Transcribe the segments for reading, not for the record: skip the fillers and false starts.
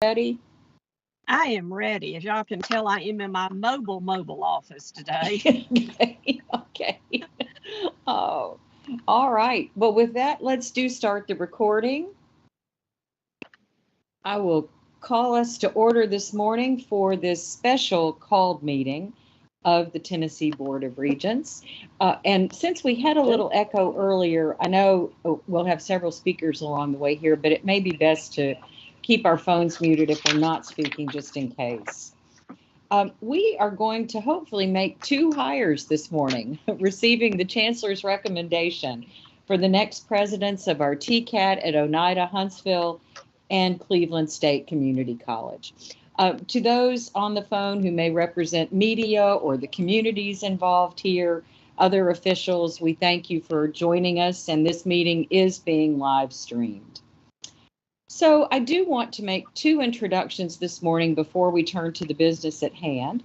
ready? I am ready. As y'all can tell, I am in my mobile office today. Okay. Oh, all right. Well, with that, let's start the recording. I will call us to order this morning for this special called meeting of the Tennessee Board of Regents. And since we had a little echo earlier, I know we'll have several speakers along the way here, but it may be best to keep our phones muted if we're not speaking, just in case. We are going to hopefully make 2 hires this morning, receiving the Chancellor's recommendation for the next presidents of our TCAT at Oneida, Huntsville, and Cleveland State Community College. To those on the phone who may represent media or the communities involved here, other officials, we thank you for joining us, and this meeting is being live streamed. So I do want to make 2 introductions this morning before we turn to the business at hand.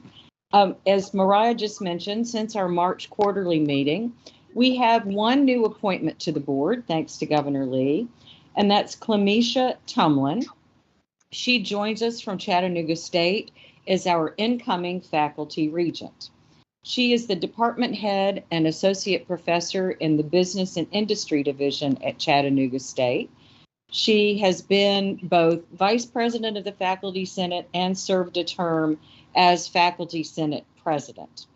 As Mariah just mentioned, since our March quarterly meeting, we have 1 new appointment to the board, thanks to Governor Lee, and that's Clemisha Tumlin. She joins us from Chattanooga State as our incoming faculty regent. She is the department head and associate professor in the Business and Industry Division at Chattanooga State. She has been both vice president of the Faculty Senate and served a term as Faculty Senate president.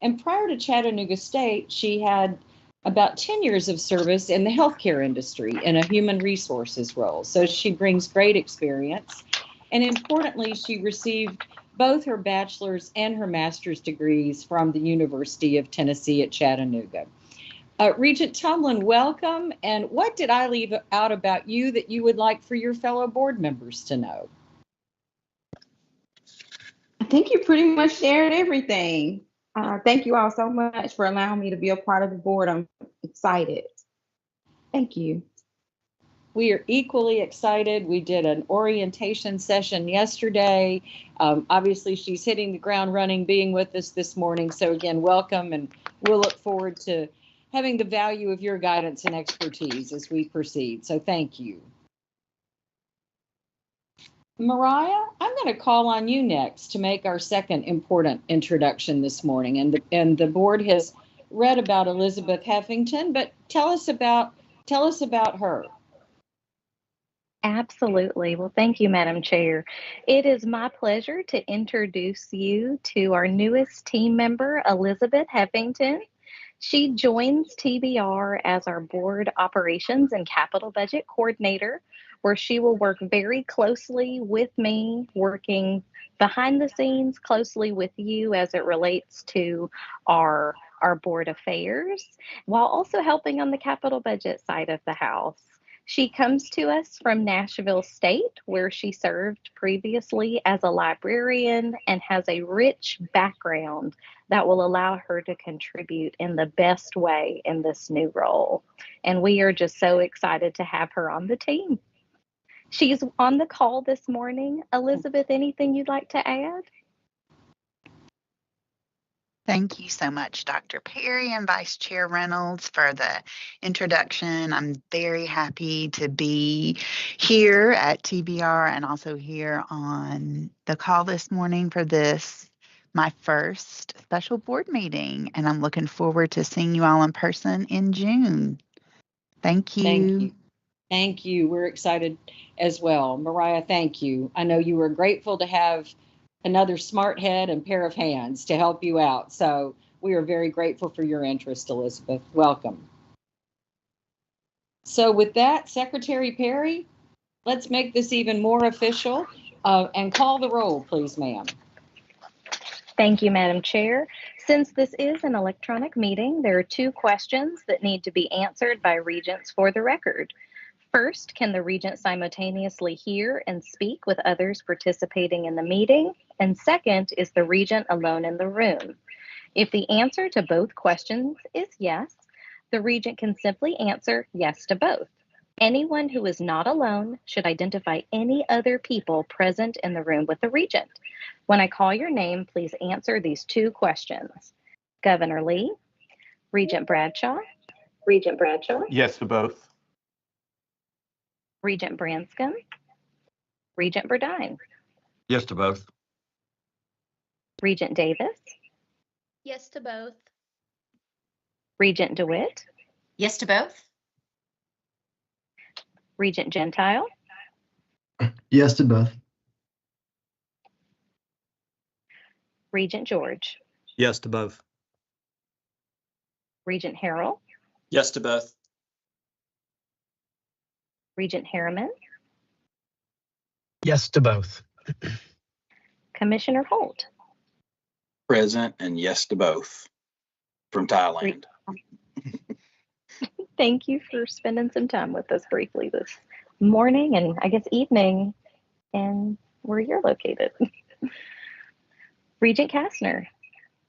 And prior to Chattanooga State, she had about 10 years of service in the healthcare industry in a human resources role. So she brings great experience. And importantly, she received both her bachelor's and her master's degrees from the University of Tennessee at Chattanooga. Regent Tumlin, welcome. And what did I leave out about you that you would like for your fellow board members to know? I think you pretty much shared everything. Thank you all so much for allowing me to be a part of the board. I'm excited. Thank you. We are equally excited. We did an orientation session yesterday. Obviously, she's hitting the ground running, being with us this morning. So again, welcome, and we'll look forward to having the value of your guidance and expertise as we proceed. So thank you. Mariah, I'm going to call on you next to make our second important introduction this morning. And the board has read about Elizabeth Heffington, but tell us about her. Absolutely. Well, thank you, Madam Chair. It is my pleasure to introduce you to our newest team member, Elizabeth Heffington. She joins TBR as our Board Operations and Capital Budget Coordinator, where she will work very closely with me, working behind the scenes closely with you as it relates to our board affairs, while also helping on the capital budget side of the house. She comes to us from Nashville State, where she served previously as a librarian and has a rich background that will allow her to contribute in the best way in this new role. And we are just so excited to have her on the team. She's on the call this morning. Elizabeth, anything you'd like to add? Thank you so much, Dr. Perry and Vice Chair Reynolds, for the introduction. I'm very happy to be here at TBR and also here on the call this morning for this, my first special board meeting. And I'm looking forward to seeing you all in person in June. Thank you. Thank you. Thank you. We're excited as well. Mariah, thank you. I know you were grateful to have another smart head and pair of hands to help you out. So we are very grateful for your interest, Elizabeth. Welcome. So with that, Secretary Perry, let's make this even more official and call the roll, please, ma'am. Thank you, Madam Chair. Since this is an electronic meeting, there are 2 questions that need to be answered by regents for the record. First, can the regent simultaneously hear and speak with others participating in the meeting? And second, is the regent alone in the room? If the answer to both questions is yes, the regent can simply answer yes to both. Anyone who is not alone should identify any other people present in the room with the regent. When I call your name, please answer these 2 questions. Governor Lee, Regent Bradshaw. Regent Bradshaw. Yes to both. Regent Branscombe. Regent Burdine, Yes to both. Regent Davis, Yes to both. Regent DeWitt, Yes to both. Regent Gentile, Yes to both. Regent George, Yes to both. Regent Harrell, Yes to both. Regent Harriman, Yes to both. Commissioner Holt. Present and yes to both from Thailand. Thank you for spending some time with us briefly this morning and I guess evening and where you're located. Regent Kastner,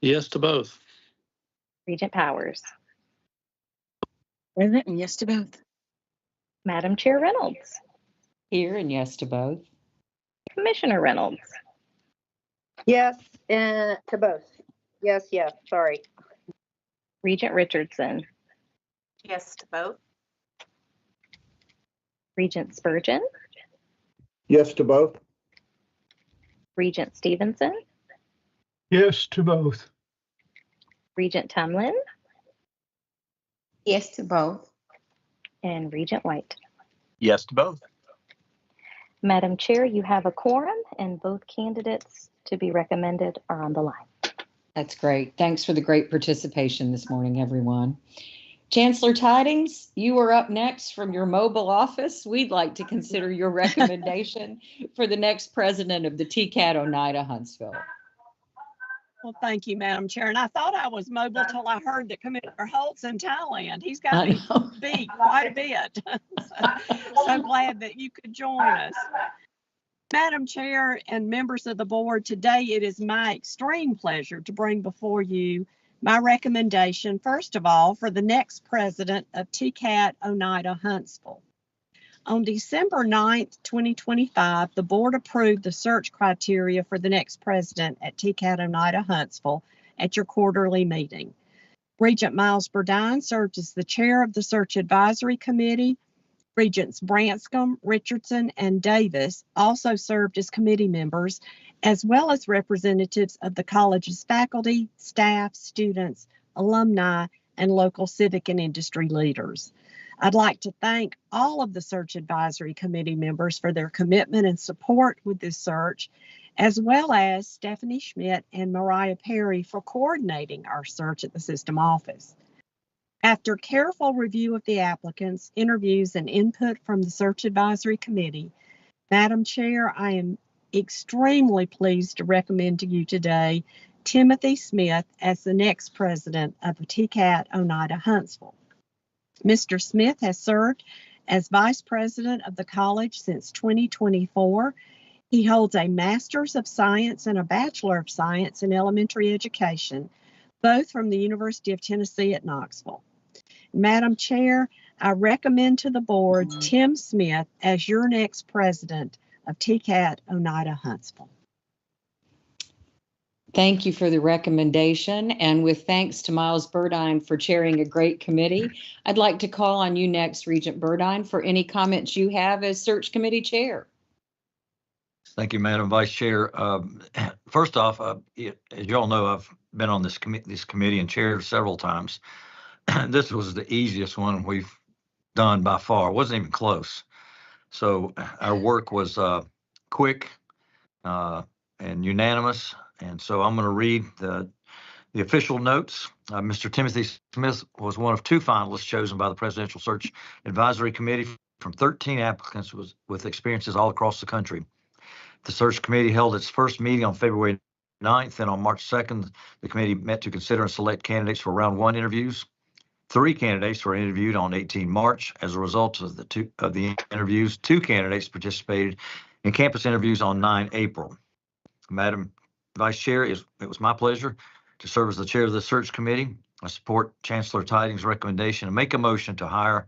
Yes to both. Regent Powers, Present and yes to both. Madam Chair Reynolds, Here and yes to both. Commissioner Reynolds, Yes, to both. Yes, sorry. Regent Richardson, Yes to both. Regent Spurgeon, Yes to both. Regent Stevenson, Yes to both. Regent Tumlin, Yes to both. and Regent White. Yes to both. Madam Chair, you have a quorum and both candidates to be recommended are on the line. That's great. Thanks for the great participation this morning, everyone. Chancellor Tidings, you are up next from your mobile office. We'd like to consider your recommendation for the next president of the TCAT Oneida Huntsville. Well, thank you, Madam Chair. And I thought I was mobile till I heard that Commissioner Holt's in Thailand. He's got me beat quite a bit. So glad that you could join us. Madam Chair and members of the board, today it is my extreme pleasure to bring before you my recommendation, first of all, for the next president of TCAT Oneida Huntsville. On December 9th, 2025, the board approved the search criteria for the next president at TCAT Oneida Huntsville at your quarterly meeting. Regent Miles Burdine served as the chair of the search advisory committee. Regents Branscombe, Richardson, and Davis also served as committee members, as well as representatives of the college's faculty, staff, students, alumni, and local civic and industry leaders. I'd like to thank all of the search advisory committee members for their commitment and support with this search, as well as Stephanie Schmidt and Mariah Perry for coordinating our search at the system office. After careful review of the applicants, interviews, and input from the search advisory committee, Madam Chair, I am extremely pleased to recommend to you today Timothy Smith as the next president of the TCAT Oneida Huntsville. Mr. Smith has served as vice president of the college since 2024. He holds a Master's of Science and a Bachelor of Science in Elementary Education, both from the University of Tennessee at Knoxville. Madam Chair, I recommend to the board Tim Smith as your next president of TCAT Oneida Huntsville. Thank you for the recommendation. And with thanks to Miles Burdine for chairing a great committee, I'd like to call on you next, Regent Burdine, for any comments you have as search committee chair. Thank you, Madam Vice Chair. First off, as you all know, I've been on this committee and chaired several times. This was the easiest one we've done by far. It wasn't even close. So our work was quick and unanimous. And so I'm going to read the official notes. Mr. Timothy Smith was one of 2 finalists chosen by the Presidential Search Advisory Committee from 13 applicants with experiences all across the country. The search committee held its first meeting on February 9th, and on March 2nd, the committee met to consider and select candidates for round 1 interviews. 3 candidates were interviewed on 18 March. As a result of the interviews, 2 candidates participated in campus interviews on 9 April. Madam Vice Chair, it was my pleasure to serve as the chair of the search committee. I support Chancellor Tidings' recommendation and make a motion to hire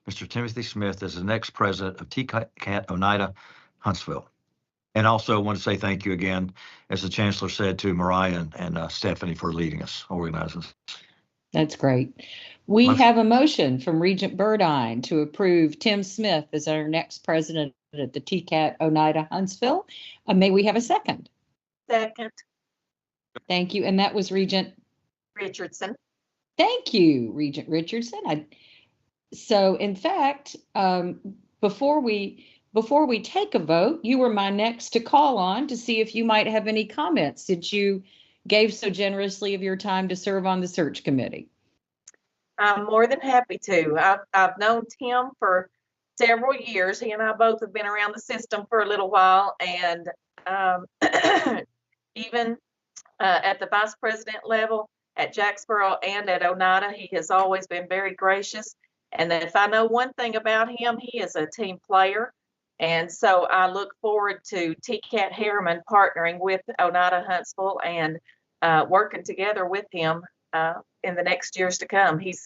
Mr. Timothy Smith as the next president of TCAT Oneida Huntsville. And also want to say thank you again, as the Chancellor said, to Mariah and Stephanie for leading us, organizing us. That's great. We have a motion from Regent Burdine to approve Tim Smith as our next president at the TCAT Oneida Huntsville. May we have a second? Second. Thank you. And that was Regent. Richardson. Thank you, Regent Richardson. So in fact, before we take a vote, you were my next to call on to see if you might have any comments since you gave so generously of your time to serve on the search committee. I'm more than happy to. I've known Tim for several years. He and I both have been around the system for a little while, and even at the vice president level at Jacksboro and at Oneida, he has always been very gracious. And if I know one thing about him, he is a team player. And so I look forward to TCAT Harriman partnering with Oneida Huntsville and working together with him in the next years to come. He's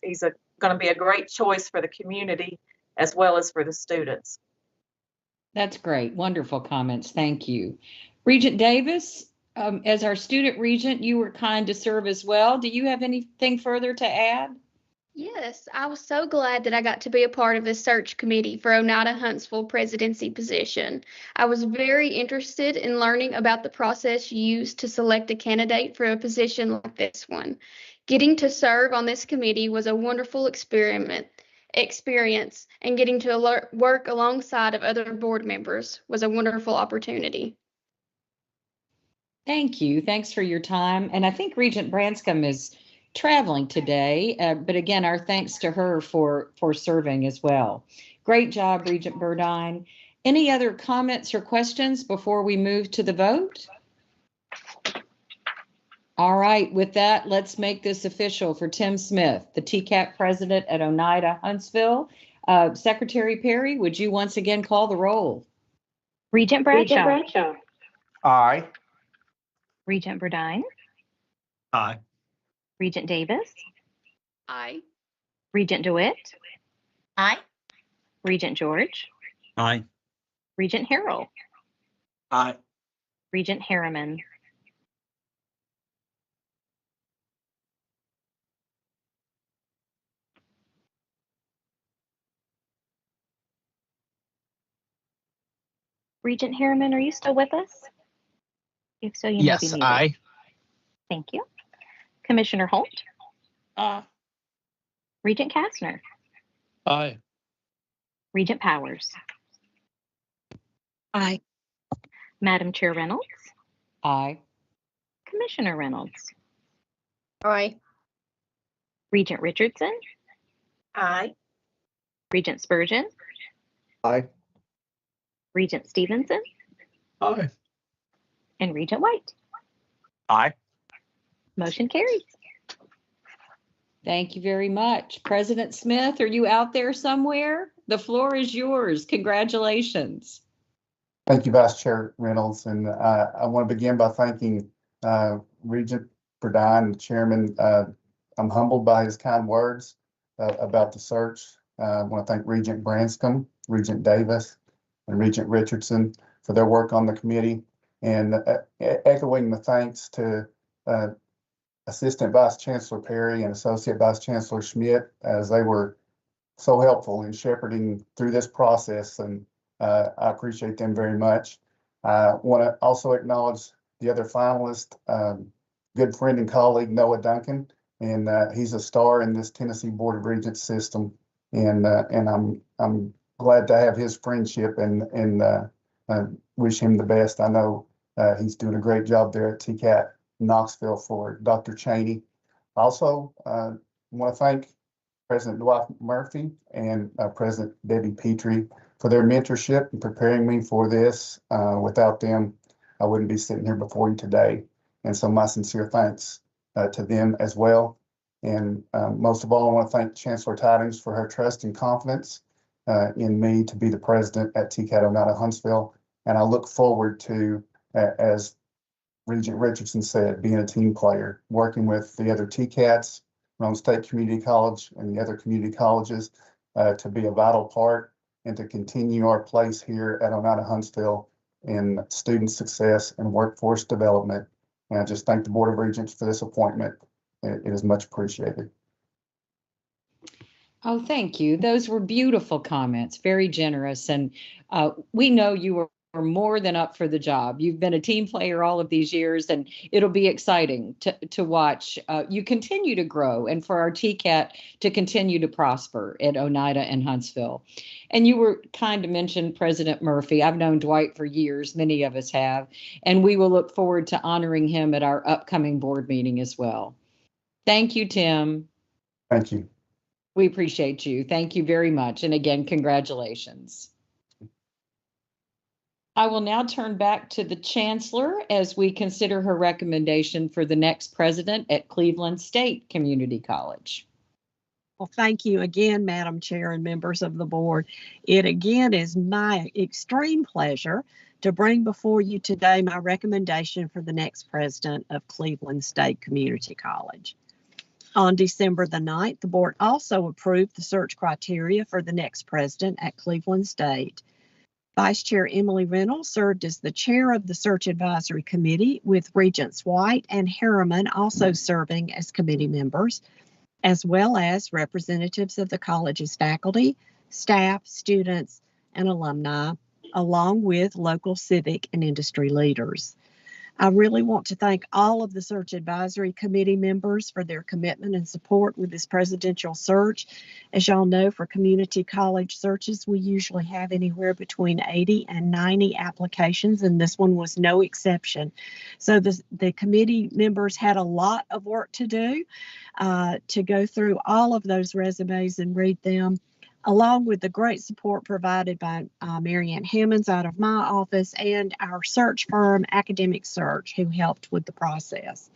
going to be a great choice for the community as well as for the students. That's great. Wonderful comments. Thank you. Regent Davis, as our student regent, you were kind to serve as well. Do you have anything further to add? Yes, I was so glad that I got to be a part of the search committee for Oneida Huntsville presidency position. I was very interested in learning about the process used to select a candidate for a position like this one. Getting to serve on this committee was a wonderful experience, and getting to work alongside of other board members was a wonderful opportunity. Thank you. Thanks for your time. And I think Regent Branscombe is traveling today, but again, our thanks to her for serving as well. Great job, Regent Burdine. Any other comments or questions before we move to the vote? All right, with that, let's make this official for Tim Smith, the TCAT president at Oneida Huntsville. Secretary Perry, would you once again call the roll? Regent Bradshaw. Aye. Regent Burdine. Aye. Regent Davis. Aye. Regent DeWitt. Aye. Regent George. Aye. Regent Harrell. Aye. Regent Harriman. Regent Harriman, are you still with us? If so, you may be Yes, muted. aye. Thank you. Commissioner Holt. Aye. Regent Kastner. Aye. Regent Powers. Aye. Madam Chair Reynolds. Aye. Commissioner Reynolds. Aye. Regent Richardson. Aye. Regent Spurgeon. Aye. Regent Stevenson. Aye. And Regent White. Aye. Motion carries. Thank you very much. President Smith, are you out there somewhere? The floor is yours. Congratulations. Thank you, Vice Chair Reynolds. And I want to begin by thanking Regent Burdine, the chairman. I'm humbled by his kind words about the search. I want to thank Regent Branscombe, Regent Davis, and Regent Richardson for their work on the committee, and echoing the thanks to Assistant Vice Chancellor Perry and Associate Vice Chancellor Schmidt, as they were so helpful in shepherding through this process, and I appreciate them very much. I want to also acknowledge the other finalist, good friend and colleague, Noah Duncan, and he's a star in this Tennessee Board of Regents system, and I'm glad to have his friendship and wish him the best. I know he's doing a great job there at TCAT Knoxville for Dr. Cheney. Also, want to thank President Dwight Murphy and President Debbie Petrie for their mentorship and preparing me for this. Without them, I wouldn't be sitting here before you today. And so my sincere thanks to them as well. And most of all, I want to thank Chancellor Tidings for her trust and confidence in me to be the president at TCAT Oneida Huntsville. And I look forward to, as Regent Richardson said, being a team player, working with the other TCATs, Rome State Community College, and the other community colleges to be a vital part and to continue our place here at Oneida Huntsville in student success and workforce development. And I just thank the Board of Regents for this appointment. It is much appreciated. Oh, thank you. Those were beautiful comments, very generous. And we know you are more than up for the job. You've been a team player all of these years, and it'll be exciting to watch you continue to grow and for our TCAT to continue to prosper at Oneida and Huntsville. And you were kind to mention President Murphy. I've known Dwight for years, many of us have, and we will look forward to honoring him at our upcoming board meeting as well. Thank you, Tim. Thank you. We appreciate you. Thank you very much. And again, congratulations. I will now turn back to the Chancellor as we consider her recommendation for the next president at Cleveland State Community College. Well, thank you again, Madam Chair and members of the board. It again is my extreme pleasure to bring before you today my recommendation for the next president of Cleveland State Community College. On December the 9th, the board also approved the search criteria for the next president at Cleveland State. Vice Chair Emily Reynolds served as the chair of the search advisory committee, with Regents White and Harriman also serving as committee members, as well as representatives of the college's faculty, staff, students, and alumni, along with local civic and industry leaders. I really want to thank all of the search advisory committee members for their commitment and support with this presidential search. As y'all know, for community college searches, we usually have anywhere between 80 and 90 applications, and this one was no exception. So the committee members had a lot of work to do to go through all of those resumes and read them, along with the great support provided by Marianne Hammonds out of my office and our search firm, Academic Search, who helped with the process.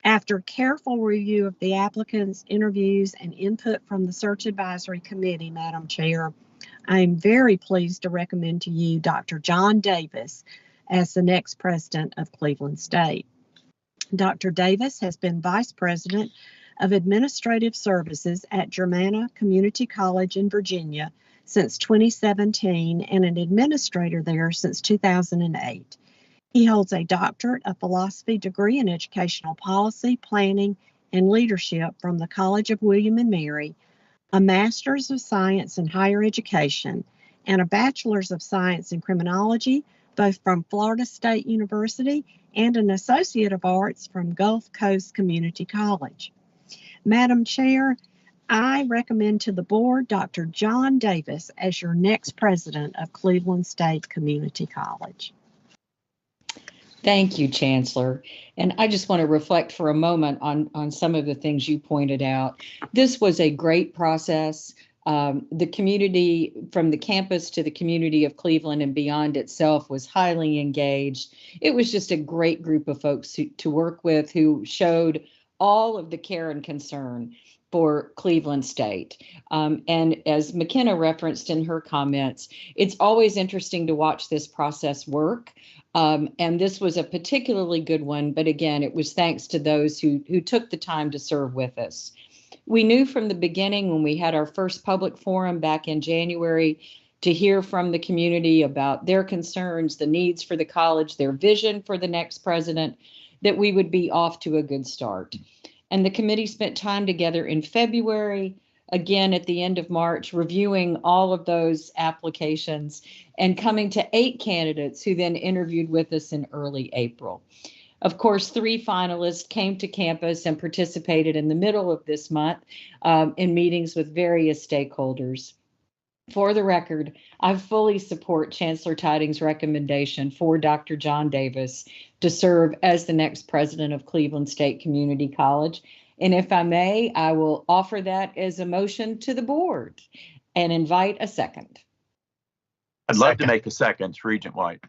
After careful review of the applicants, interviews, and input from the Search Advisory Committee, Madam Chair, I am very pleased to recommend to you Dr. John Davis as the next president of Cleveland State. Dr. Davis has been vice president of Administrative Services at Germanna Community College in Virginia since 2017 and an administrator there since 2008. He holds a doctorate of philosophy degree in educational policy, planning, and leadership from the College of William and Mary, a master's of science in higher education, and a bachelor's of science in criminology, both from Florida State University and an associate of arts from Gulf Coast Community College. Madam Chair, I recommend to the board Dr. John Davis as your next president of Cleveland State Community College. Thank you, Chancellor. And I just want to reflect for a moment on some of the things you pointed out. This was a great process. The community, from the campus to the community of Cleveland and beyond itself, was highly engaged. It was just a great group of folks to work with who showed all of the care and concern for Cleveland State. And as McKenna referenced in her comments, it's always interesting to watch this process work. And this was a particularly good one, but again, it was thanks to those who took the time to serve with us. We knew from the beginning, when we had our first public forum back in January, to hear from the community about their concerns, the needs for the college, their vision for the next president, that we would be off to a good start. And the committee spent time together in February, again at the end of March, reviewing all of those applications and coming to 8 candidates who then interviewed with us in early April. Of course, 3 finalists came to campus and participated in the middle of this month in meetings with various stakeholders. For the record, I fully support Chancellor Tiding's recommendation for Dr. John Davis to serve as the next president of Cleveland State Community College. And if I may, I will offer that as a motion to the board and invite a second. I'd love to make a second, Regent White.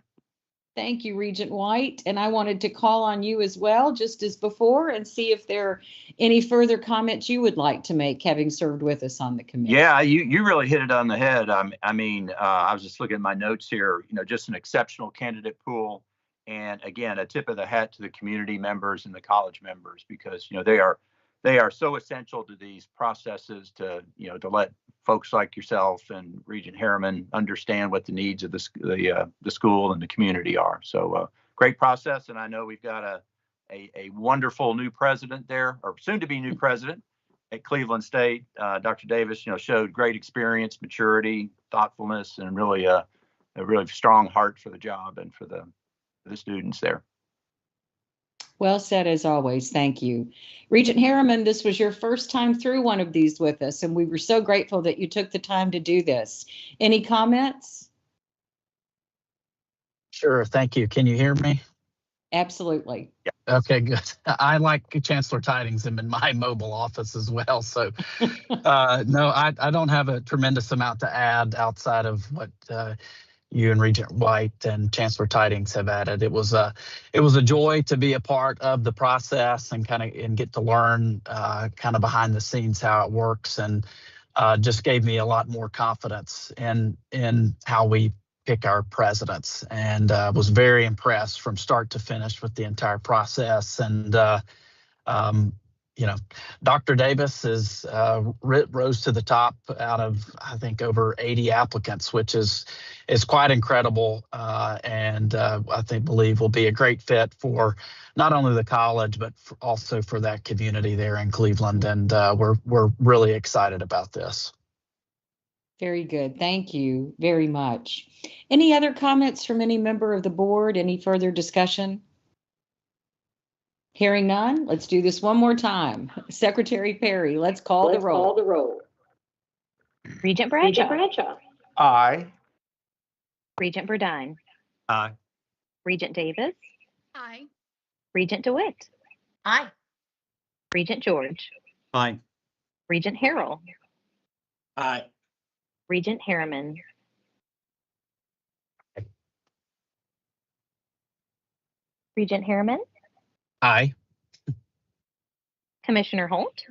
Thank you, Regent White. And I wanted to call on you as well, just as before, and see if there are any further comments you would like to make, having served with us on the committee. Yeah, you really hit it on the head. I was just looking at my notes here, just an exceptional candidate pool. And again, a tip of the hat to the community members and the college members, because, they are so essential to these processes to let folks like yourself and Regent Harriman understand what the needs of the school and the community are. So great process. And I know we've got a wonderful new president there, or soon to be new president. at Cleveland State. Dr. Davis, showed great experience, maturity, thoughtfulness, and really a really strong heart for the job and for the students there. Well said, as always. Thank you. Regent Harriman, this was your first time through one of these with us, and we were so grateful that you took the time to do this. Any comments? Sure. Thank you. Can you hear me? Absolutely. Okay, good. I like Chancellor Tidings. I'm in my mobile office as well. So no, I don't have a tremendous amount to add outside of what you and Regent White and Chancellor Tidings have added. It was a joy to be a part of the process and get to learn kind of behind the scenes how it works, and just gave me a lot more confidence in how we pick our presidents, and was very impressed from start to finish with the entire process. And Dr. Davis rose to the top out of, I think, over 80 applicants, which is quite incredible, and I believe will be a great fit for not only the college but also for that community there in Cleveland. And we're really excited about this. Very good. Thank you very much. Any other comments from any member of the board? Any further discussion? Hearing none, let's do this one more time. Secretary Perry, let's call the roll. Regent Bradshaw. Aye. Regent Burdine. Aye. Regent Davis. Aye. Regent DeWitt. Aye. Regent George. Aye. Regent Harrell. Aye. Regent Harriman. Regent Harriman. Aye. Commissioner Holt.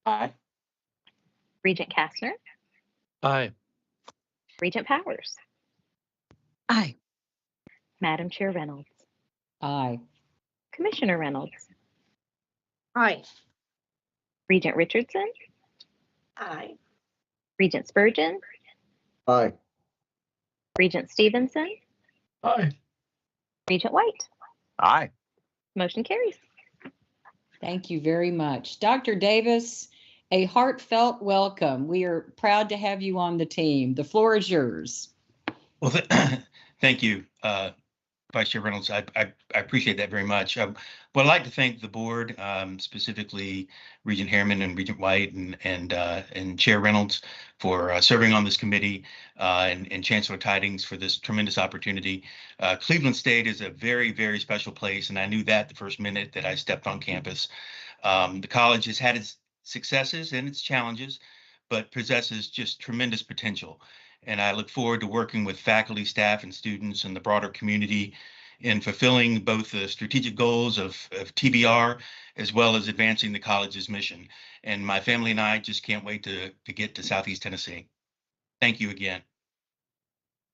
Aye. Regent Kastner. Aye. Regent Powers. Aye. Madam Chair Reynolds. Aye. Commissioner Reynolds. Aye. Regent Richardson. Aye. Regent Spurgeon. Aye. Regent Stevenson. Aye. Regent White. Aye. Motion carries. Thank you very much. Dr. Davis, a heartfelt welcome. We are proud to have you on the team. The floor is yours. Well, thank you, Vice Chair Reynolds. I appreciate that very much. But I'd like to thank the board, specifically Regent Harriman and Regent White and Chair Reynolds for serving on this committee, and Chancellor Tidings for this tremendous opportunity. Cleveland State is a very, very special place, and I knew that the first minute that I stepped on campus. The college has had its successes and its challenges, but possesses just tremendous potential. And I look forward to working with faculty, staff, and students and the broader community in fulfilling both the strategic goals of TBR as well as advancing the college's mission. And my family and I just can't wait to get to Southeast Tennessee. Thank you again.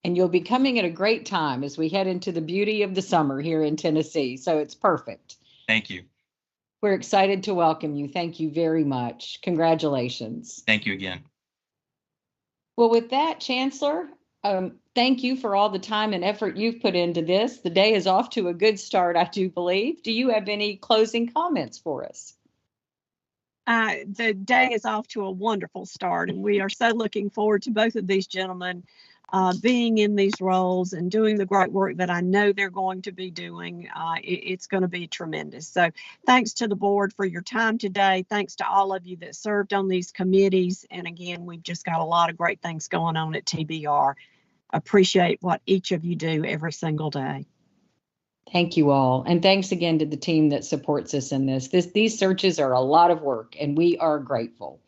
And you'll be coming at a great time as we head into the beauty of the summer here in Tennessee. So it's perfect. Thank you. We're excited to welcome you. Thank you very much. Congratulations. Thank you again. Well, with that, Chancellor, thank you for all the time and effort you've put into this. The day is off to a good start, I do believe. Do you have any closing comments for us? The day is off to a wonderful start, and we are so looking forward to both of these gentlemen being in these roles and doing the great work that I know they're going to be doing. It's going to be tremendous. So thanks to the board for your time today. Thanks to all of you that served on these committees. And again, we've just got a lot of great things going on at TBR. Appreciate what each of you do every single day. Thank you all. And thanks again to the team that supports us in this. These searches are a lot of work, and we are grateful.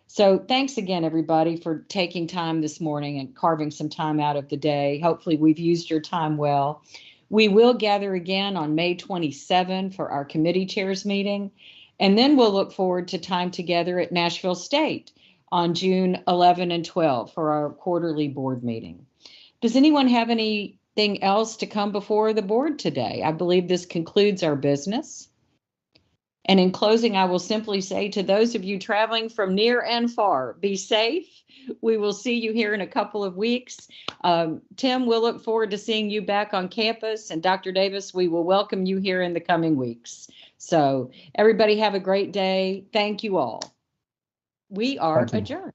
So thanks again, everybody, for taking time this morning and carving some time out of the day. Hopefully we've used your time well. We will gather again on May 27 for our committee chairs meeting, and then we'll look forward to time together at Nashville State on June 11 and 12 for our quarterly board meeting. Does anyone have anything else to come before the board today? I believe this concludes our business. And in closing, I will simply say to those of you traveling from near and far, be safe. We will see you here in a couple of weeks. Tim, we'll look forward to seeing you back on campus. And Dr. Davis, we will welcome you here in the coming weeks. So everybody have a great day. Thank you all. We are Thank you. adjourned.